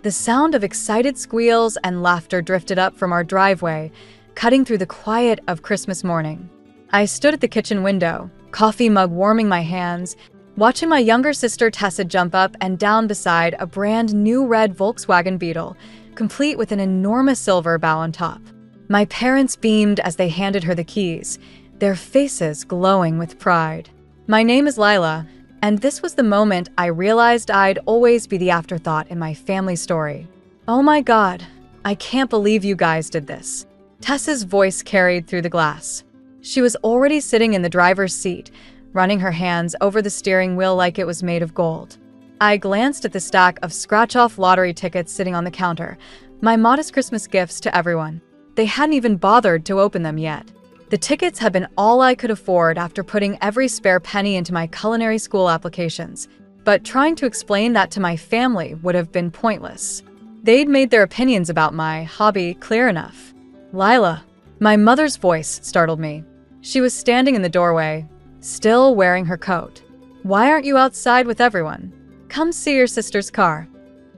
The sound of excited squeals and laughter drifted up from our driveway, cutting through the quiet of Christmas morning. I stood at the kitchen window, coffee mug warming my hands, watching my younger sister Tessa jump up and down beside a brand new red Volkswagen Beetle, complete with an enormous silver bow on top. My parents beamed as they handed her the keys, their faces glowing with pride. My name is Lila, and this was the moment I realized I'd always be the afterthought in my family story. Oh my God, I can't believe you guys did this. Tessa's voice carried through the glass. She was already sitting in the driver's seat, running her hands over the steering wheel like it was made of gold. I glanced at the stack of scratch-off lottery tickets sitting on the counter, my modest Christmas gifts to everyone. They hadn't even bothered to open them yet. The tickets had been all I could afford after putting every spare penny into my culinary school applications, but trying to explain that to my family would have been pointless. They'd made their opinions about my hobby clear enough. Lila, my mother's voice startled me. She was standing in the doorway, still wearing her coat. Why aren't you outside with everyone? Come see your sister's car.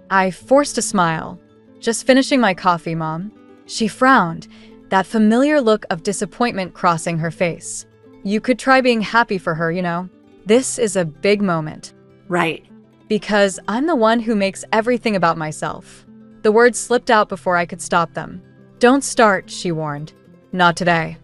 I forced a smile. Just finishing my coffee, Mom. She frowned, that familiar look of disappointment crossing her face. You could try being happy for her, you know. This is a big moment. Right. Because I'm the one who makes everything about myself. The words slipped out before I could stop them. Don't start, she warned. Not today.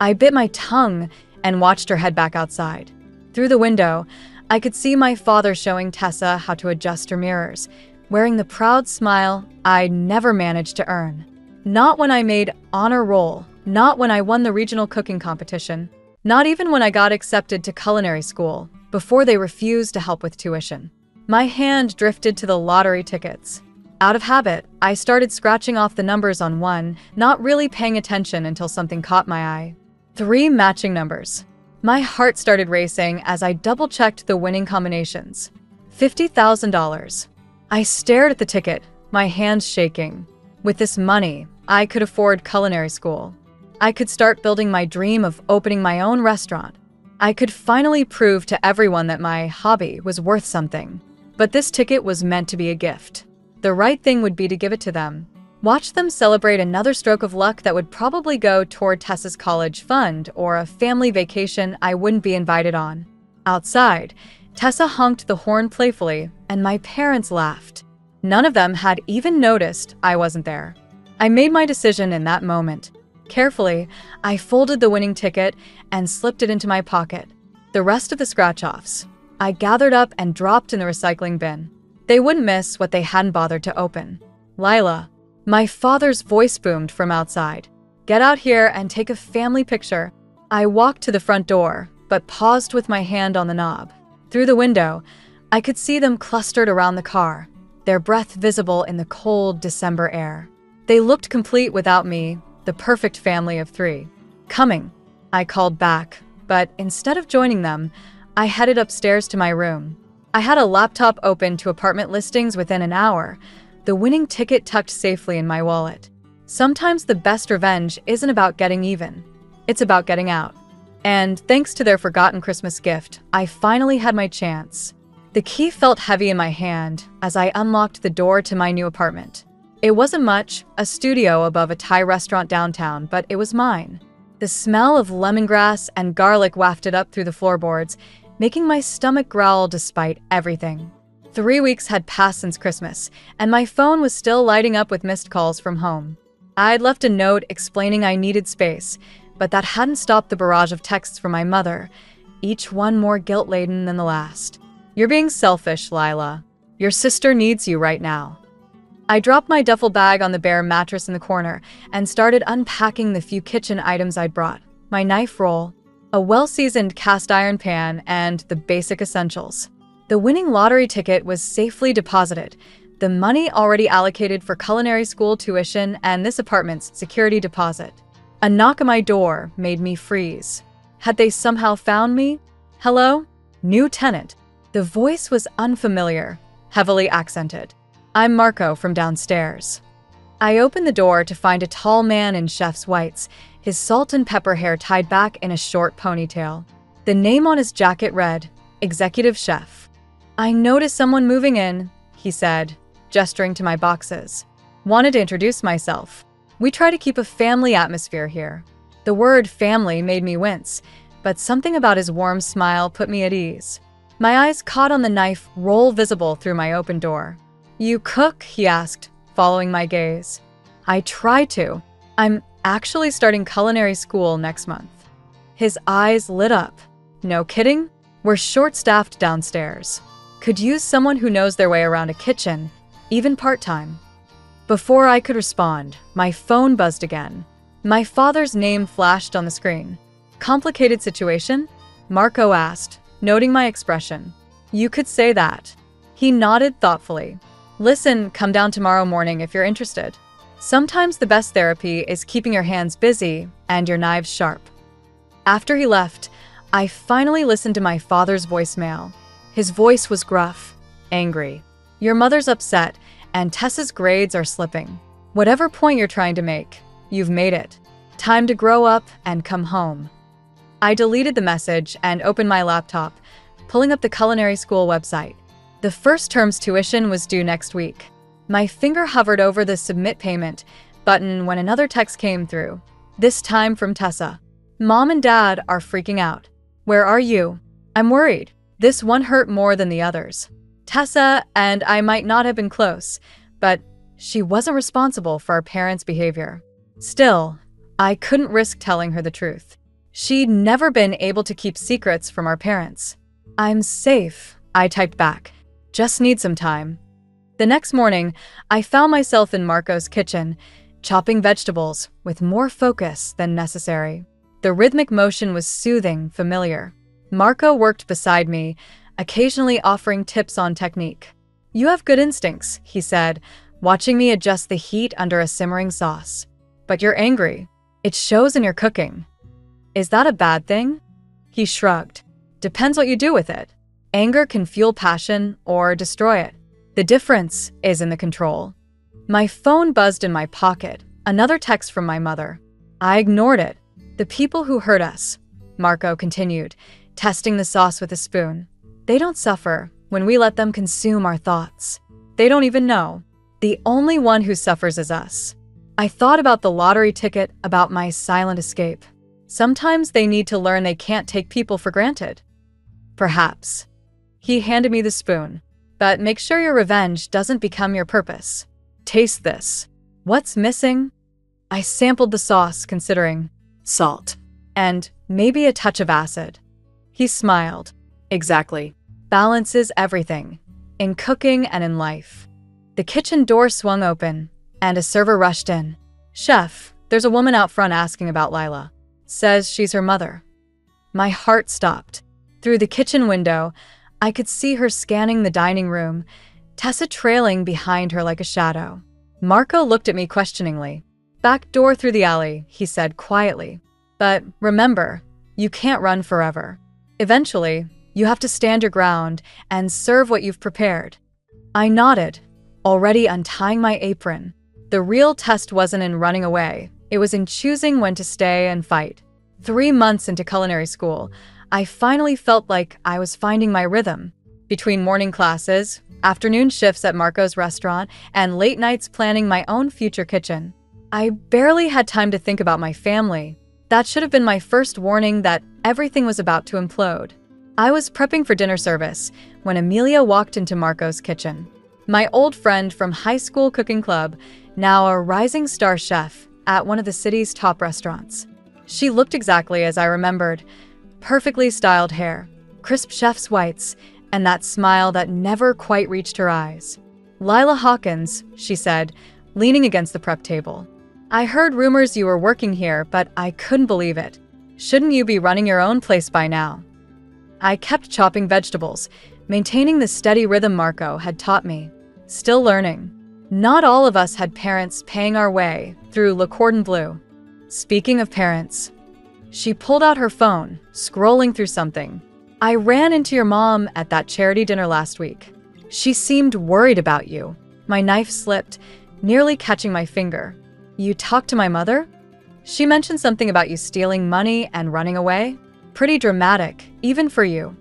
I bit my tongue and watched her head back outside. Through the window, I could see my father showing Tessa how to adjust her mirrors, wearing the proud smile I'd never managed to earn. Not when I made honor roll, not when I won the regional cooking competition, not even when I got accepted to culinary school, before they refused to help with tuition. My hand drifted to the lottery tickets. Out of habit, I started scratching off the numbers on one, not really paying attention until something caught my eye. 3 matching numbers. My heart started racing as I double-checked the winning combinations. $50,000. I stared at the ticket, my hands shaking. With this money, I could afford culinary school. I could start building my dream of opening my own restaurant. I could finally prove to everyone that my hobby was worth something. But this ticket was meant to be a gift. The right thing would be to give it to them. Watch them celebrate another stroke of luck that would probably go toward Tessa's college fund or a family vacation I wouldn't be invited on. Outside, Tessa honked the horn playfully, and my parents laughed. None of them had even noticed I wasn't there. I made my decision in that moment. Carefully, I folded the winning ticket and slipped it into my pocket. The rest of the scratch-offs, I gathered up and dropped in the recycling bin. They wouldn't miss what they hadn't bothered to open. Lila, my father's voice boomed from outside. Get out here and take a family picture. I walked to the front door, but paused with my hand on the knob. Through the window, I could see them clustered around the car, their breath visible in the cold December air. They looked complete without me, the perfect family of 3. Coming, I called back, but instead of joining them, I headed upstairs to my room. I had a laptop open to apartment listings within an hour, the winning ticket tucked safely in my wallet. Sometimes the best revenge isn't about getting even, it's about getting out. And thanks to their forgotten Christmas gift, I finally had my chance. The key felt heavy in my hand as I unlocked the door to my new apartment. It wasn't much, a studio above a Thai restaurant downtown, but it was mine. The smell of lemongrass and garlic wafted up through the floorboards, making my stomach growl despite everything. 3 weeks had passed since Christmas, and my phone was still lighting up with missed calls from home. I'd left a note explaining I needed space, but that hadn't stopped the barrage of texts from my mother, each one more guilt-laden than the last. You're being selfish, Lila. Your sister needs you right now. I dropped my duffel bag on the bare mattress in the corner and started unpacking the few kitchen items I'd brought. My knife roll, a well-seasoned cast iron pan, and the basic essentials. The winning lottery ticket was safely deposited, the money already allocated for culinary school tuition and this apartment's security deposit. A knock on my door made me freeze. Had they somehow found me? Hello? New tenant. The voice was unfamiliar, heavily accented. I'm Marco from downstairs. I opened the door to find a tall man in chef's whites, his salt and pepper hair tied back in a short ponytail. The name on his jacket read, Executive Chef. I noticed someone moving in, he said, gesturing to my boxes. Wanted to introduce myself. We try to keep a family atmosphere here. The word family made me wince, but something about his warm smile put me at ease. My eyes caught on the knife roll visible through my open door. "You cook?" he asked, following my gaze. "I try to. I'm actually starting culinary school next month." His eyes lit up. "No kidding? We're short-staffed downstairs. Could use someone who knows their way around a kitchen, even part-time." Before I could respond, my phone buzzed again. My father's name flashed on the screen. "Complicated situation?" Marco asked, noting my expression. "You could say that." He nodded thoughtfully. "Listen, come down tomorrow morning if you're interested. Sometimes the best therapy is keeping your hands busy and your knives sharp." After he left, I finally listened to my father's voicemail. His voice was gruff, angry. "Your mother's upset, and Tessa's grades are slipping. Whatever point you're trying to make, you've made it. Time to grow up and come home." I deleted the message and opened my laptop, pulling up the culinary school website. The first term's tuition was due next week. My finger hovered over the Submit Payment button when another text came through, this time from Tessa. "Mom and Dad are freaking out. Where are you? I'm worried." This one hurt more than the others. Tessa and I might not have been close, but she wasn't responsible for our parents' behavior. Still, I couldn't risk telling her the truth. She'd never been able to keep secrets from our parents. "I'm safe," I typed back. "Just need some time." The next morning, I found myself in Marco's kitchen, chopping vegetables with more focus than necessary. The rhythmic motion was soothing, familiar. Marco worked beside me, occasionally offering tips on technique. "You have good instincts," he said, watching me adjust the heat under a simmering sauce. "But you're angry. It shows in your cooking." "Is that a bad thing?" He shrugged. "Depends what you do with it. Anger can fuel passion or destroy it. The difference is in the control." My phone buzzed in my pocket, another text from my mother. I ignored it. "The people who hurt us," Marco continued, testing the sauce with a spoon. "They don't suffer when we let them consume our thoughts. They don't even know. The only one who suffers is us." I thought about the lottery ticket, about my silent escape. Sometimes they need to learn they can't take people for granted. Perhaps. He handed me the spoon. "But make sure your revenge doesn't become your purpose. Taste this. What's missing?" I sampled the sauce, considering salt and maybe a touch of acid. He smiled. "Exactly. Balance is everything, in cooking and in life." The kitchen door swung open, and a server rushed in. "Chef, there's a woman out front asking about Lila. Says she's her mother." My heart stopped. Through the kitchen window, I could see her scanning the dining room, Tessa trailing behind her like a shadow. Marco looked at me questioningly. "Back door through the alley," he said quietly. "But remember, you can't run forever. Eventually, you have to stand your ground and serve what you've prepared." I nodded, already untying my apron. The real test wasn't in running away. It was in choosing when to stay and fight. 3 months into culinary school, I finally felt like I was finding my rhythm. Between morning classes, afternoon shifts at Marco's restaurant, and late nights planning my own future kitchen, I barely had time to think about my family. That should have been my first warning that everything was about to implode. I was prepping for dinner service when Amelia walked into Marco's kitchen. My old friend from high school cooking club, now a rising star chef at one of the city's top restaurants. She looked exactly as I remembered. Perfectly styled hair, crisp chef's whites, and that smile that never quite reached her eyes. "Lila Hawkins," she said, leaning against the prep table. "I heard rumors you were working here, but I couldn't believe it. Shouldn't you be running your own place by now?" I kept chopping vegetables, maintaining the steady rhythm Marco had taught me. Still learning. Not all of us had parents paying our way through Le Cordon Bleu. Speaking of parents, she pulled out her phone, scrolling through something. "I ran into your mom at that charity dinner last week. She seemed worried about you." My knife slipped, nearly catching my finger. "You talked to my mother? She mentioned something about you stealing money and running away? Pretty dramatic, even for you."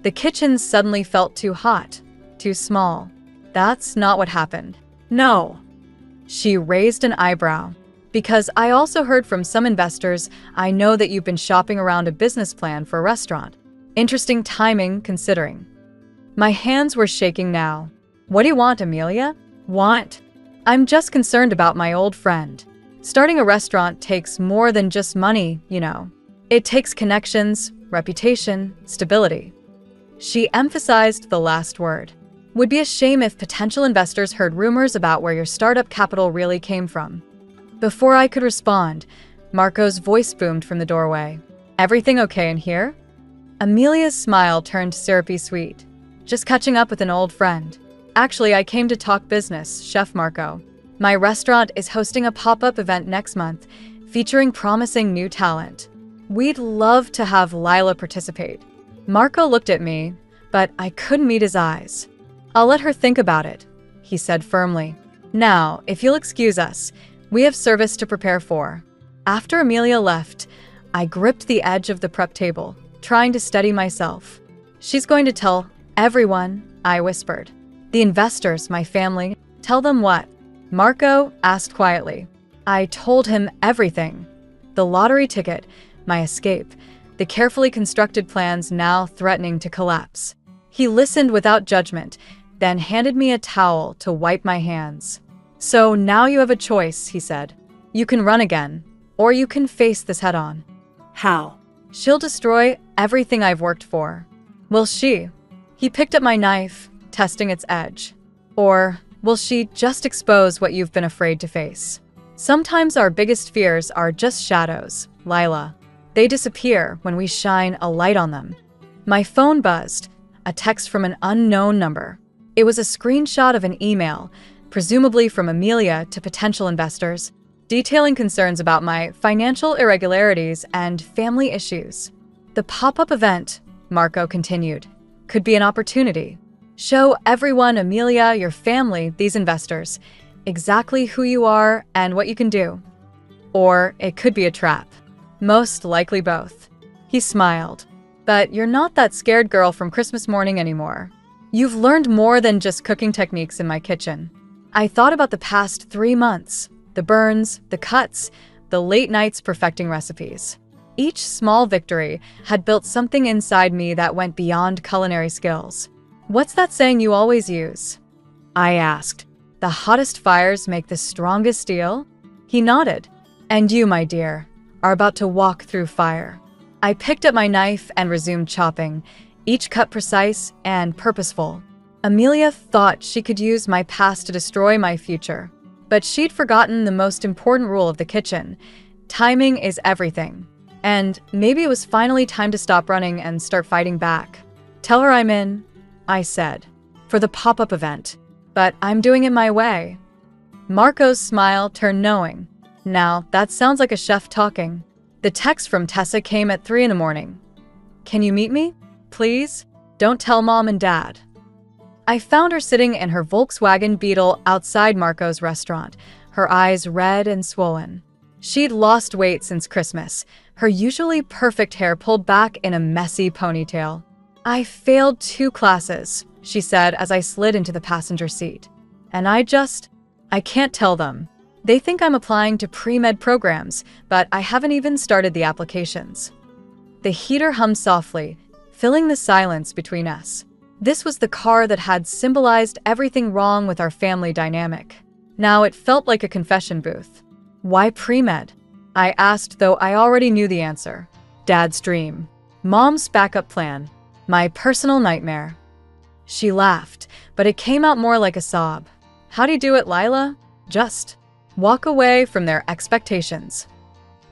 The kitchen suddenly felt too hot, too small. "That's not what happened." No. She raised an eyebrow. Because I also heard from some investors, I know that you've been shopping around a business plan for a restaurant. Interesting timing, considering. My hands were shaking now. What do you want, Amelia? Want? I'm just concerned about my old friend. Starting a restaurant takes more than just money, you know. It takes connections, reputation, stability. She emphasized the last word. Would be a shame if potential investors heard rumors about where your startup capital really came from. Before I could respond, Marco's voice boomed from the doorway. Everything okay in here? Amelia's smile turned syrupy sweet. Just catching up with an old friend. Actually, I came to talk business, Chef Marco. My restaurant is hosting a pop-up event next month featuring promising new talent. We'd love to have Lila participate. Marco looked at me, but I couldn't meet his eyes. I'll let her think about it, he said firmly. Now, if you'll excuse us, we have service to prepare for. After Amelia left, I gripped the edge of the prep table, trying to steady myself. She's going to tell everyone, I whispered. The investors, my family. Tell them what? Marco asked quietly. I told him everything. The lottery ticket, my escape, the carefully constructed plans now threatening to collapse. He listened without judgment, then handed me a towel to wipe my hands. So now you have a choice, he said. You can run again, or you can face this head-on. How? She'll destroy everything I've worked for. Will she? He picked up my knife, testing its edge. Or will she just expose what you've been afraid to face? Sometimes our biggest fears are just shadows, Lila. They disappear when we shine a light on them. My phone buzzed, a text from an unknown number. It was a screenshot of an email, presumably from Amelia to potential investors, detailing concerns about my financial irregularities and family issues. The pop-up event, Marco continued, could be an opportunity. Show everyone, Amelia, your family, these investors, exactly who you are and what you can do. Or it could be a trap. Most likely both. He smiled. But you're not that scared girl from Christmas morning anymore. You've learned more than just cooking techniques in my kitchen. I thought about the past 3 months, the burns, the cuts, the late nights perfecting recipes. Each small victory had built something inside me that went beyond culinary skills. What's that saying you always use? I asked. The hottest fires make the strongest steel? He nodded. And you, my dear, are about to walk through fire. I picked up my knife and resumed chopping, each cut precise and purposeful. Amelia thought she could use my past to destroy my future, but she'd forgotten the most important rule of the kitchen. Timing is everything. And maybe it was finally time to stop running and start fighting back. Tell her I'm in, I said, for the pop-up event, but I'm doing it my way. Marco's smile turned knowing. Now, that sounds like a chef talking. The text from Tessa came at 3 in the morning. Can you meet me? Please? Don't tell Mom and Dad. I found her sitting in her Volkswagen Beetle outside Marco's restaurant, her eyes red and swollen. She'd lost weight since Christmas, her usually perfect hair pulled back in a messy ponytail. I failed 2 classes, she said as I slid into the passenger seat. And I can't tell them. They think I'm applying to pre-med programs, but I haven't even started the applications. The heater hummed softly, filling the silence between us. This was the car that had symbolized everything wrong with our family dynamic. Now it felt like a confession booth. Why pre-med? I asked, though I already knew the answer. Dad's dream. Mom's backup plan. My personal nightmare. She laughed, but it came out more like a sob. How do you do it, Lila? Just walk away from their expectations.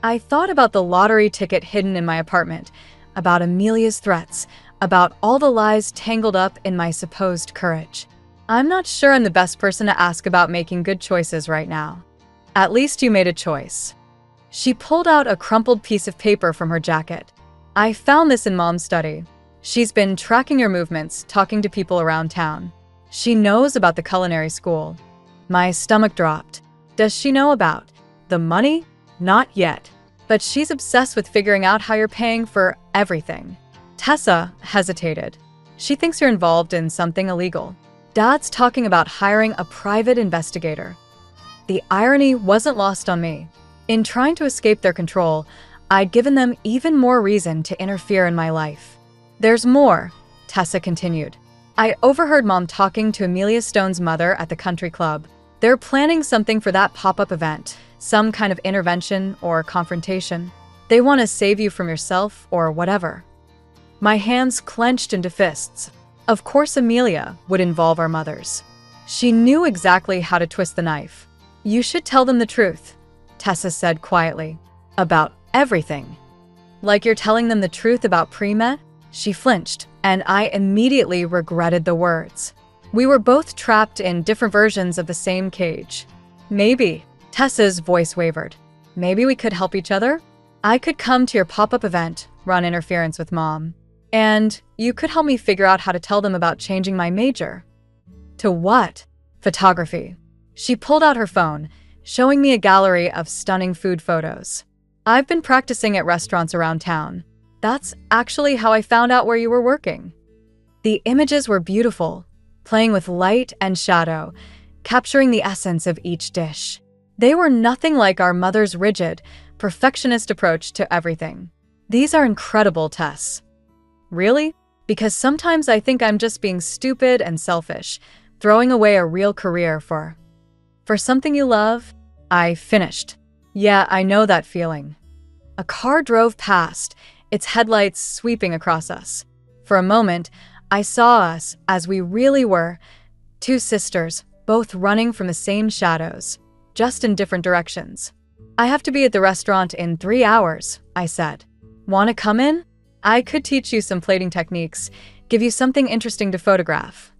I thought about the lottery ticket hidden in my apartment, about Amelia's threats, about all the lies tangled up in my supposed courage. I'm not sure I'm the best person to ask about making good choices right now. At least you made a choice. She pulled out a crumpled piece of paper from her jacket. I found this in Mom's study. She's been tracking your movements, talking to people around town. She knows about the culinary school. My stomach dropped. Does she know about the money? Not yet. But she's obsessed with figuring out how you're paying for everything. Tessa hesitated. She thinks you're involved in something illegal. Dad's talking about hiring a private investigator. The irony wasn't lost on me. In trying to escape their control, I'd given them even more reason to interfere in my life. There's more, Tessa continued. I overheard Mom talking to Amelia Stone's mother at the country club. They're planning something for that pop-up event, some kind of intervention or confrontation. They want to save you from yourself or whatever. My hands clenched into fists. Of course Amelia would involve our mothers. She knew exactly how to twist the knife. You should tell them the truth, Tessa said quietly. About everything. Like you're telling them the truth about pre-med? She flinched, and I immediately regretted the words. We were both trapped in different versions of the same cage. Maybe, Tessa's voice wavered. Maybe we could help each other? I could come to your pop-up event, run interference with Mom. And you could help me figure out how to tell them about changing my major. To what? Photography. She pulled out her phone, showing me a gallery of stunning food photos. I've been practicing at restaurants around town. That's actually how I found out where you were working. The images were beautiful, playing with light and shadow, capturing the essence of each dish. They were nothing like our mother's rigid, perfectionist approach to everything. These are incredible, Tess. Really? Because sometimes I think I'm just being stupid and selfish, throwing away a real career for something you love? I finished. Yeah, I know that feeling. A car drove past, its headlights sweeping across us. For a moment, I saw us as we really were, two sisters, both running from the same shadows, just in different directions. I have to be at the restaurant in 3 hours, I said. Want to come in? I could teach you some plating techniques, give you something interesting to photograph.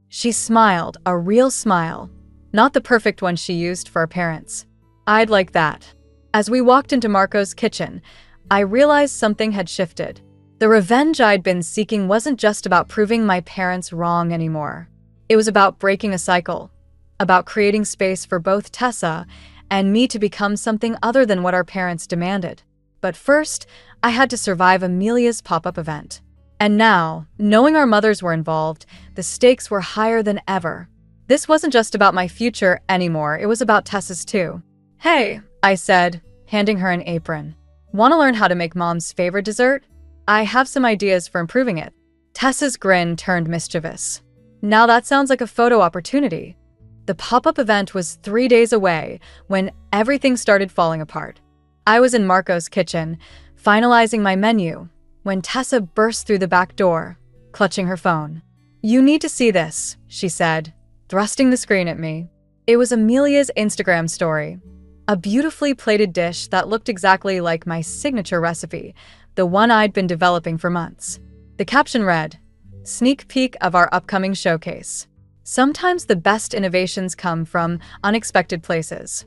She smiled, a real smile, not the perfect one she used for her parents. I'd like that. As we walked into Marco's kitchen, I realized something had shifted. The revenge I'd been seeking wasn't just about proving my parents wrong anymore. It was about breaking a cycle, about creating space for both Tessa and me to become something other than what our parents demanded. But first, I had to survive Amelia's pop-up event. And now, knowing our mothers were involved, the stakes were higher than ever. This wasn't just about my future anymore, it was about Tessa's too. Hey, I said, handing her an apron. Want to learn how to make Mom's favorite dessert? I have some ideas for improving it. Tessa's grin turned mischievous. Now that sounds like a photo opportunity. The pop-up event was 3 days away when everything started falling apart. I was in Marco's kitchen, finalizing my menu, when Tessa burst through the back door, clutching her phone. You need to see this, she said, thrusting the screen at me. It was Amelia's Instagram story. A beautifully plated dish that looked exactly like my signature recipe, the one I'd been developing for months. The caption read, "Sneak peek of our upcoming showcase. Sometimes the best innovations come from unexpected places."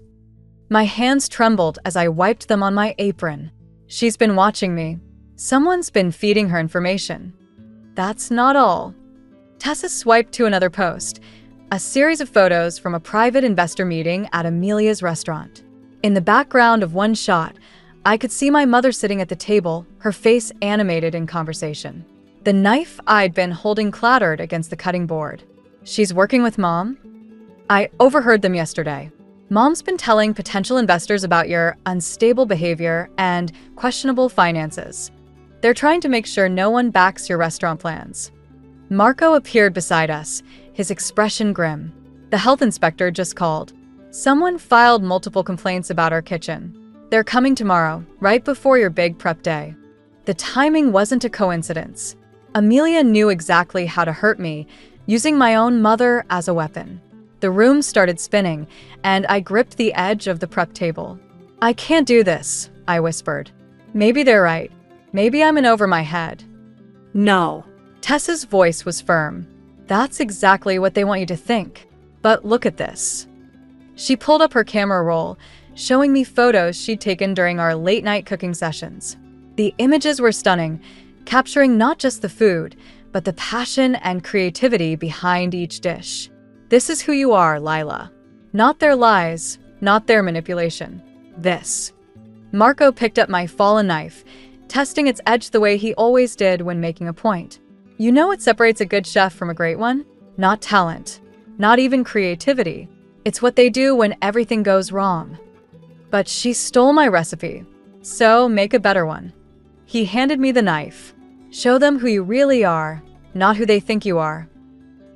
My hands trembled as I wiped them on my apron. She's been watching me. Someone's been feeding her information. That's not all. Tessa swiped to another post, a series of photos from a private investor meeting at Amelia's restaurant. In the background of one shot, I could see my mother sitting at the table, her face animated in conversation. The knife I'd been holding clattered against the cutting board. She's working with Mom? I overheard them yesterday. Mom's been telling potential investors about your unstable behavior and questionable finances. They're trying to make sure no one backs your restaurant plans. Marco appeared beside us, his expression grim. The health inspector just called. Someone filed multiple complaints about our kitchen. They're coming tomorrow, right before your big prep day. The timing wasn't a coincidence. Amelia knew exactly how to hurt me, using my own mother as a weapon. The room started spinning, and I gripped the edge of the prep table. I can't do this, I whispered. Maybe they're right. Maybe I'm in over my head. No. Tessa's voice was firm. That's exactly what they want you to think. But look at this. She pulled up her camera roll, showing me photos she'd taken during our late-night cooking sessions. The images were stunning, capturing not just the food, but the passion and creativity behind each dish. This is who you are, Lila. Not their lies, not their manipulation. This. Marco picked up my fallen knife, testing its edge the way he always did when making a point. You know what separates a good chef from a great one? not talent, not even creativity. It's what they do when everything goes wrong. But she stole my recipe, so make a better one. He handed me the knife. Show them who you really are, not who they think you are.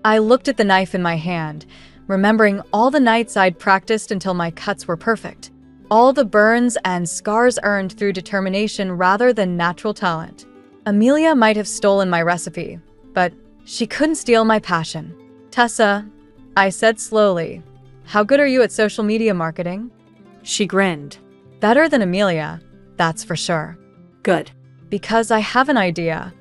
I looked at the knife in my hand, remembering all the nights I'd practiced until my cuts were perfect. All the burns and scars earned through determination rather than natural talent. Amelia might have stolen my recipe, but she couldn't steal my passion. Tessa, I said slowly, how good are you at social media marketing? She grinned. Better than Amelia, that's for sure. Good. Because I have an idea.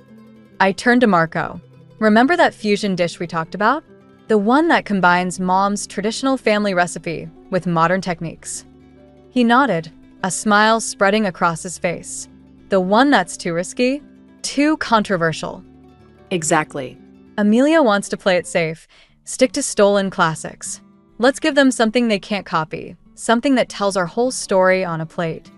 I turned to Marco. Remember that fusion dish we talked about? The one that combines Mom's traditional family recipe with modern techniques. He nodded, a smile spreading across his face. The one that's too risky? Too controversial. Exactly. Amelia wants to play it safe, stick to stolen classics. Let's give them something they can't copy, something that tells our whole story on a plate.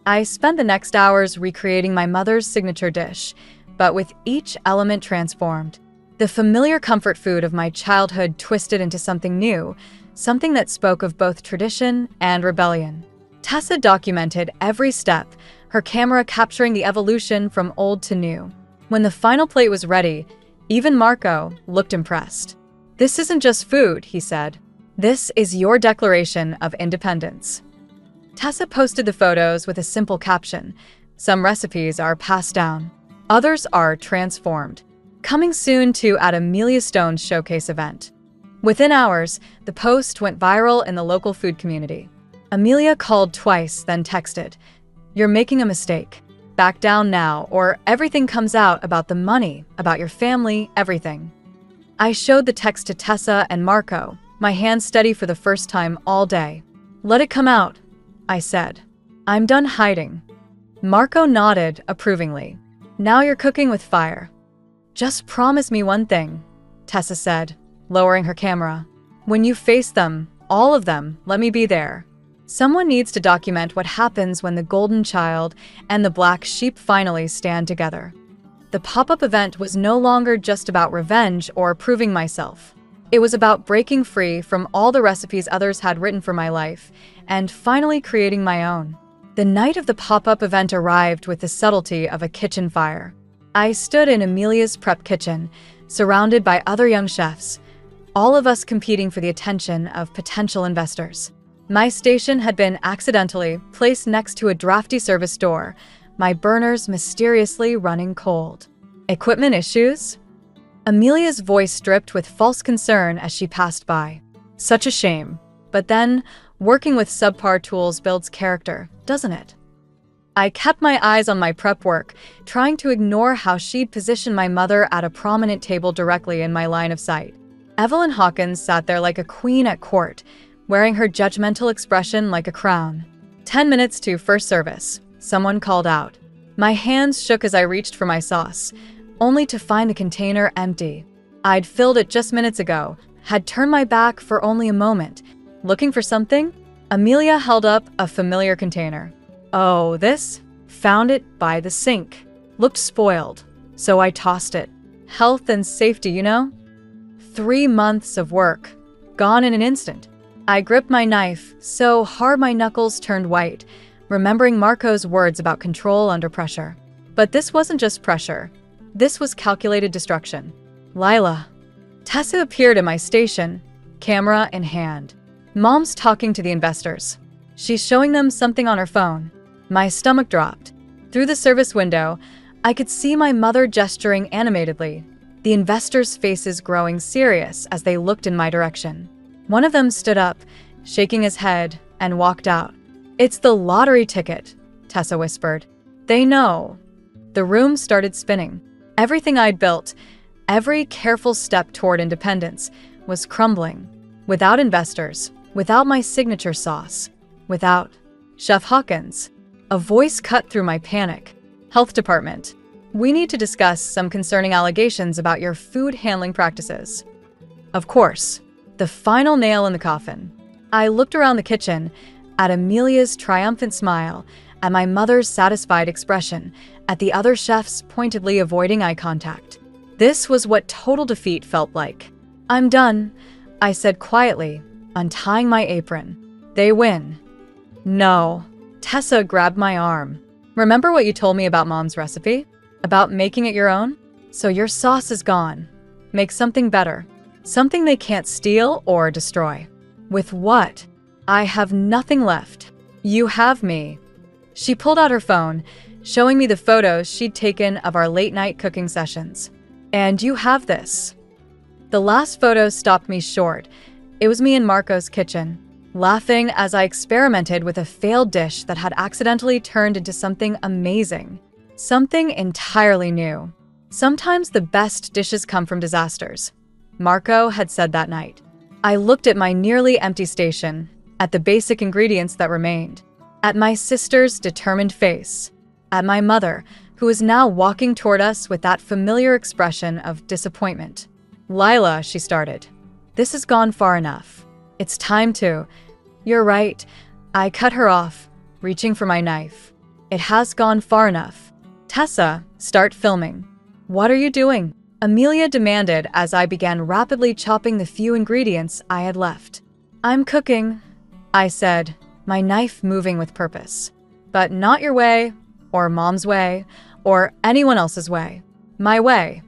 I spent the next hours recreating my mother's signature dish, but with each element transformed. The familiar comfort food of my childhood twisted into something new, something that spoke of both tradition and rebellion. Tessa documented every step, her camera capturing the evolution from old to new. When the final plate was ready, even Marco looked impressed. This isn't just food, he said. This is your declaration of independence. Tessa posted the photos with a simple caption. Some recipes are passed down. Others are transformed. Coming soon to at Amelia Stone's showcase event. Within hours, the post went viral in the local food community. Amelia called twice, then texted, "You're making a mistake. Back down now, or everything comes out about the money, about your family, everything." I showed the text to Tessa and Marco, my hands steady for the first time all day. "Let it come out," I said. "I'm done hiding." Marco nodded approvingly. "Now you're cooking with fire." "Just promise me one thing," Tessa said, lowering her camera. "When you face them, all of them, let me be there. Someone needs to document what happens when the golden child and the black sheep finally stand together." The pop-up event was no longer just about revenge or proving myself. It was about breaking free from all the recipes others had written for my life and finally creating my own. The night of the pop-up event arrived with the subtlety of a kitchen fire. I stood in Amelia's prep kitchen, surrounded by other young chefs, all of us competing for the attention of potential investors. My station had been accidentally placed next to a drafty service door, my burners mysteriously running cold. "Equipment issues?" Amelia's voice dripped with false concern as she passed by. Such a shame. But then, working with subpar tools builds character, doesn't it? I kept my eyes on my prep work, trying to ignore how she'd positioned my mother at a prominent table directly in my line of sight. Evelyn Hawkins sat there like a queen at court, wearing her judgmental expression like a crown. 10 minutes to first service, someone called out. My hands shook as I reached for my sauce, only to find the container empty. I'd filled it just minutes ago, had turned my back for only a moment. Looking for something? Amelia held up a familiar container. "Oh, this? Found it by the sink. Looked spoiled, so I tossed it. Health and safety, you know? 3 months of work, gone in an instant." I gripped my knife so hard my knuckles turned white, remembering Marco's words about control under pressure. But this wasn't just pressure. This was calculated destruction. "Lila." Tessa appeared at my station, camera in hand. Mom's talking to the investors. She's showing them something on her phone. My stomach dropped. Through the service window, I could see my mother gesturing animatedly, the investors' faces growing serious as they looked in my direction. One of them stood up, shaking his head, and walked out. "It's the lottery ticket," Tessa whispered. "They know." The room started spinning. Everything I'd built, every careful step toward independence, was crumbling. Without investors, without my signature sauce, without Chef Hawkins. A voice cut through my panic. "Health department. We need to discuss some concerning allegations about your food handling practices." Of course. The final nail in the coffin. I looked around the kitchen, at Amelia's triumphant smile, at my mother's satisfied expression, at the other chefs pointedly avoiding eye contact. This was what total defeat felt like. I'm done, I said quietly, untying my apron. They win. No. Tessa grabbed my arm. Remember what you told me about Mom's recipe? About making it your own? So your sauce is gone. Make something better. Something they can't steal or destroy. With what? I have nothing left. You have me. She pulled out her phone, showing me the photos she'd taken of our late-night cooking sessions. And you have this. The last photo stopped me short. It was me in Marco's kitchen, laughing as I experimented with a failed dish that had accidentally turned into something amazing. Something entirely new. Sometimes the best dishes come from disasters, Marco had said that night. I looked at my nearly empty station, at the basic ingredients that remained, at my sister's determined face, at my mother, who was now walking toward us with that familiar expression of disappointment. Lila, she started. This has gone far enough. It's time to… You're right. I cut her off, reaching for my knife. It has gone far enough. Tessa, start filming. What are you doing? Amelia demanded as I began rapidly chopping the few ingredients I had left. I'm cooking, I said, my knife moving with purpose. But not your way, or Mom's way, or anyone else's way. My way.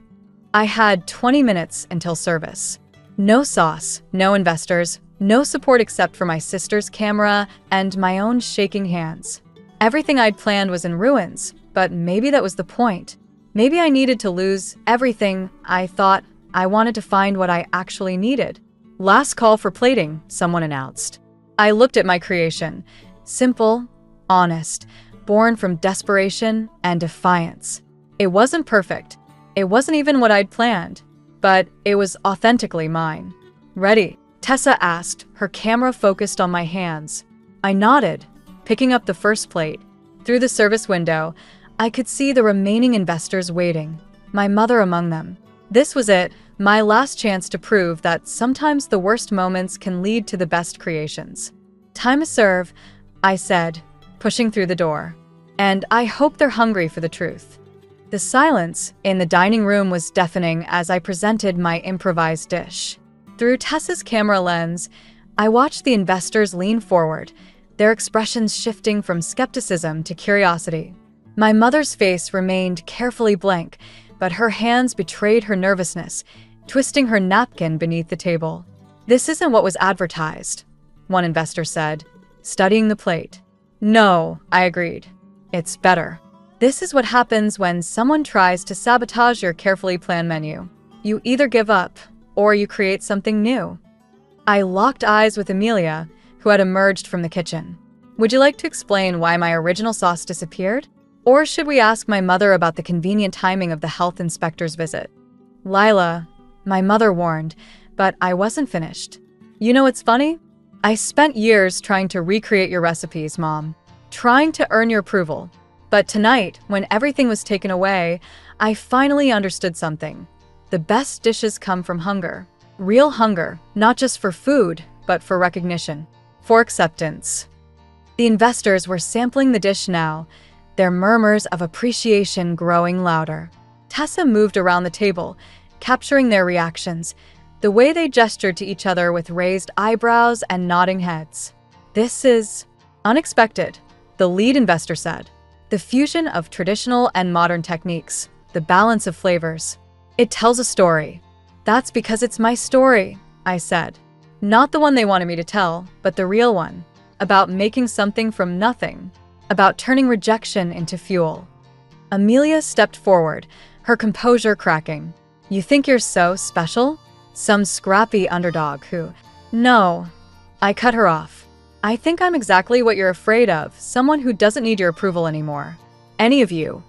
I had 20 minutes until service. No sauce, no investors, no support except for my sister's camera and my own shaking hands. Everything I'd planned was in ruins, but maybe that was the point. Maybe I needed to lose everything I thought. I wanted to find what I actually needed. Last call for plating, someone announced. I looked at my creation. Simple, honest, born from desperation and defiance. It wasn't perfect. It wasn't even what I'd planned, but it was authentically mine. Ready? Tessa asked, her camera focused on my hands. I nodded, picking up the first plate. Through the service window, I could see the remaining investors waiting, my mother among them. This was it, my last chance to prove that sometimes the worst moments can lead to the best creations. Time to serve, I said, pushing through the door. And I hope they're hungry for the truth. The silence in the dining room was deafening as I presented my improvised dish. Through Tessa's camera lens, I watched the investors lean forward, their expressions shifting from skepticism to curiosity. My mother's face remained carefully blank, but her hands betrayed her nervousness, twisting her napkin beneath the table. This isn't what was advertised, one investor said, studying the plate. No, I agreed. It's better. This is what happens when someone tries to sabotage your carefully planned menu. You either give up, or you create something new. I locked eyes with Amelia, who had emerged from the kitchen. Would you like to explain why my original sauce disappeared? Or should we ask my mother about the convenient timing of the health inspector's visit? Lila, my mother warned, but I wasn't finished. You know what's funny? I spent years trying to recreate your recipes, Mom. Trying to earn your approval. But tonight, when everything was taken away, I finally understood something. The best dishes come from hunger. Real hunger, not just for food, but for recognition. For acceptance. The investors were sampling the dish now, their murmurs of appreciation growing louder. Tessa moved around the table, capturing their reactions, the way they gestured to each other with raised eyebrows and nodding heads. This is unexpected, the lead investor said. The fusion of traditional and modern techniques, the balance of flavors. It tells a story. That's because it's my story, I said. Not the one they wanted me to tell, but the real one. About making something from nothing. About turning rejection into fuel. Amelia stepped forward, her composure cracking. You think you're so special? Some scrappy underdog who… No. I cut her off. I think I'm exactly what you're afraid of, someone who doesn't need your approval anymore. Any of you.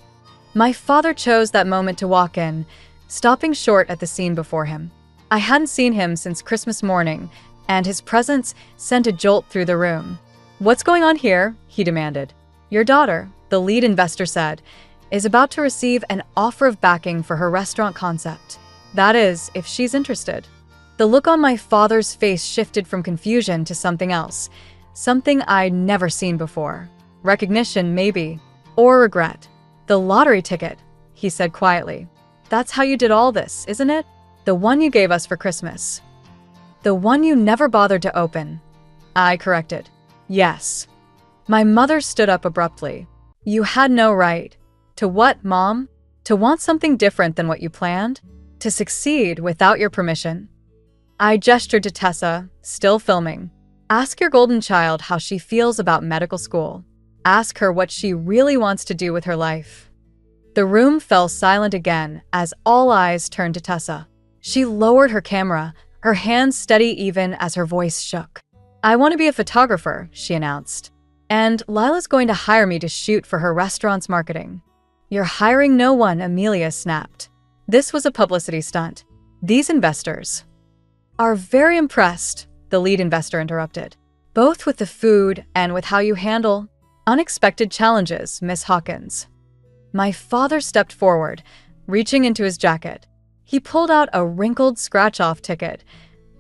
My father chose that moment to walk in, stopping short at the scene before him. I hadn't seen him since Christmas morning, and his presence sent a jolt through the room. What's going on here? He demanded. Your daughter, the lead investor said, is about to receive an offer of backing for her restaurant concept. That is, if she's interested. The look on my father's face shifted from confusion to something else. Something I'd never seen before. Recognition, maybe. Or regret. The lottery ticket, he said quietly. That's how you did all this, isn't it? The one you gave us for Christmas. The one you never bothered to open. I corrected. Yes. My mother stood up abruptly. You had no right. To what, Mom? To want something different than what you planned? To succeed without your permission? I gestured to Tessa, still filming. Ask your golden child how she feels about medical school. Ask her what she really wants to do with her life. The room fell silent again as all eyes turned to Tessa. She lowered her camera, her hands steady even as her voice shook. I want to be a photographer, she announced. And Lila's going to hire me to shoot for her restaurant's marketing. You're hiring no one, Amelia snapped. This was a publicity stunt. These investors are very impressed, the lead investor interrupted. Both with the food and with how you handle unexpected challenges, Miss Hawkins. My father stepped forward, reaching into his jacket. He pulled out a wrinkled scratch-off ticket,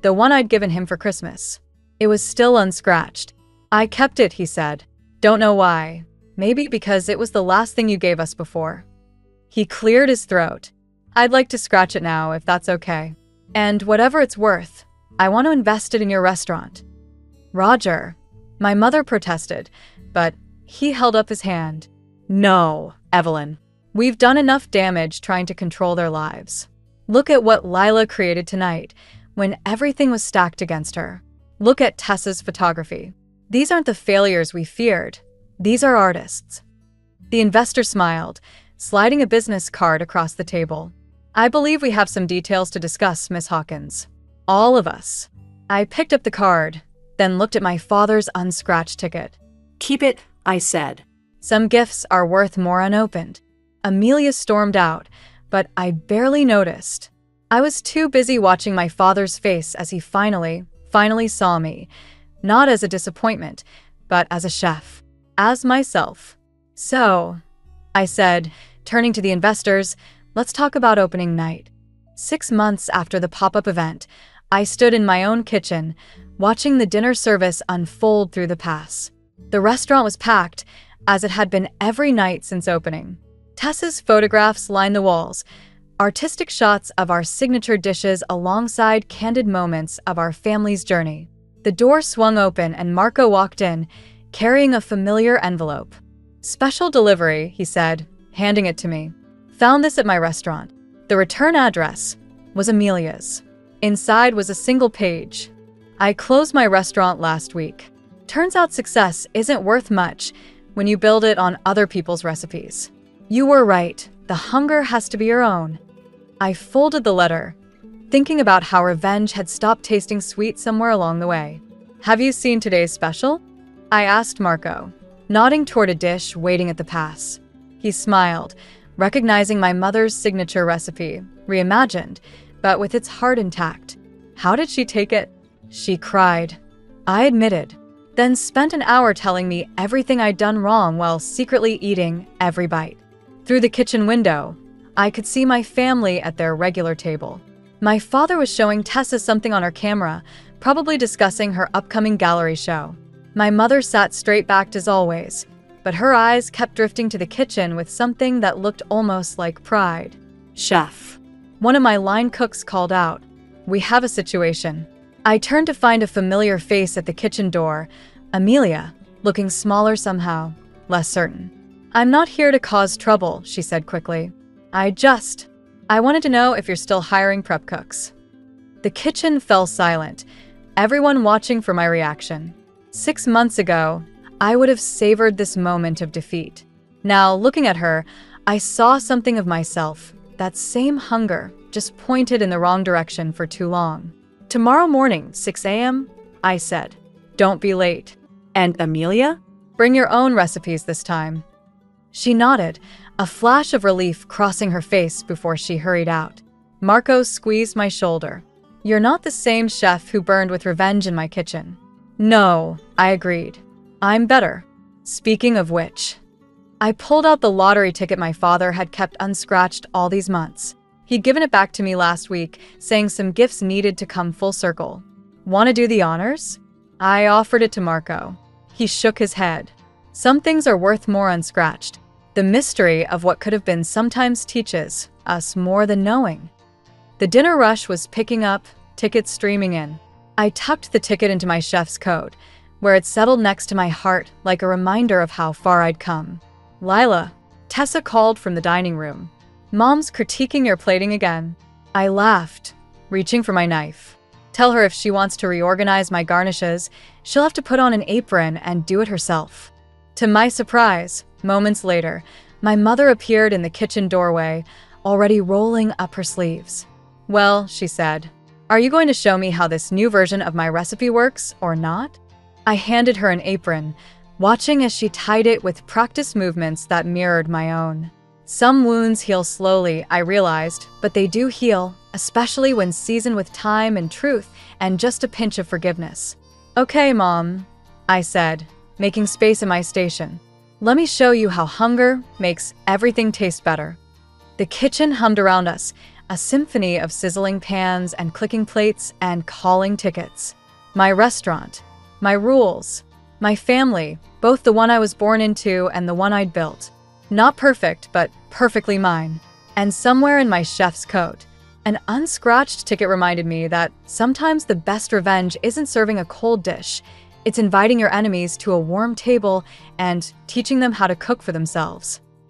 the one I'd given him for Christmas. It was still unscratched. I kept it, he said. Don't know why. Maybe because it was the last thing you gave us before. He cleared his throat. I'd like to scratch it now, if that's okay. And whatever it's worth, I want to invest it in your restaurant. Roger, my mother protested, but he held up his hand. No, Evelyn. We've done enough damage trying to control their lives. Look at what Lila created tonight, when everything was stacked against her. Look at Tessa's photography. These aren't the failures we feared. These are artists. The investor smiled, sliding a business card across the table. I believe we have some details to discuss, Miss Hawkins. All of us. I picked up the card, then looked at my father's unscratched ticket. Keep it, I said. Some gifts are worth more unopened. Amelia stormed out, but I barely noticed. I was too busy watching my father's face as he finally saw me, not as a disappointment, but as a chef, as myself. So, I said, turning to the investors, let's talk about opening night. 6 months after the pop-up event, I stood in my own kitchen, watching the dinner service unfold through the pass. The restaurant was packed, as it had been every night since opening. Tessa's photographs lined the walls, artistic shots of our signature dishes alongside candid moments of our family's journey. The door swung open and Marco walked in, carrying a familiar envelope. Special delivery, he said, handing it to me. Found this at my restaurant. The return address was Amelia's. Inside was a single page. I closed my restaurant last week. Turns out success isn't worth much when you build it on other people's recipes. You were right. The hunger has to be your own. I folded the letter, thinking about how revenge had stopped tasting sweet somewhere along the way. Have you seen today's special? I asked Marco, nodding toward a dish waiting at the pass. He smiled, recognizing my mother's signature recipe, reimagined, but with its heart intact. How did she take it? She cried. I admitted, then spent an hour telling me everything I'd done wrong while secretly eating every bite. Through the kitchen window, I could see my family at their regular table. My father was showing Tessa something on her camera, probably discussing her upcoming gallery show. My mother sat straight-backed as always, but her eyes kept drifting to the kitchen with something that looked almost like pride. Chef. One of my line cooks called out, "We have a situation." I turned to find a familiar face at the kitchen door, Amelia, looking smaller somehow, less certain. I'm not here to cause trouble, she said quickly. I wanted to know if you're still hiring prep cooks. The kitchen fell silent, everyone watching for my reaction. 6 months ago, I would have savored this moment of defeat. Now, looking at her, I saw something of myself, that same hunger, just pointed in the wrong direction for too long. Tomorrow morning, 6 a.m., I said. Don't be late. And Amelia? Bring your own recipes this time. She nodded, a flash of relief crossing her face before she hurried out. Marco squeezed my shoulder. You're not the same chef who burned with revenge in my kitchen. No, I agreed. I'm better. Speaking of which, I pulled out the lottery ticket my father had kept unscratched all these months. He'd given it back to me last week, saying some gifts needed to come full circle. Want to do the honors? I offered it to Marco. He shook his head. Some things are worth more unscratched. The mystery of what could have been sometimes teaches us more than knowing. The dinner rush was picking up, tickets streaming in. I tucked the ticket into my chef's coat, where it settled next to my heart like a reminder of how far I'd come. "Lila," Tessa called from the dining room. "Mom's critiquing your plating again." I laughed, reaching for my knife. "Tell her if she wants to reorganize my garnishes, she'll have to put on an apron and do it herself." To my surprise, moments later, my mother appeared in the kitchen doorway, already rolling up her sleeves. "Well," she said, "are you going to show me how this new version of my recipe works, or not?" I handed her an apron, watching as she tied it with practiced movements that mirrored my own. Some wounds heal slowly, I realized, but they do heal, especially when seasoned with time and truth and just a pinch of forgiveness. "Okay, Mom," I said, making space in my station. "Let me show you how hunger makes everything taste better." The kitchen hummed around us, a symphony of sizzling pans and clicking plates and calling tickets. My restaurant, my rules, my family, both the one I was born into and the one I'd built. Not perfect, but perfectly mine. And somewhere in my chef's coat, an unscratched ticket reminded me that sometimes the best revenge isn't serving a cold dish, it's inviting your enemies to a warm table and teaching them how to cook for themselves.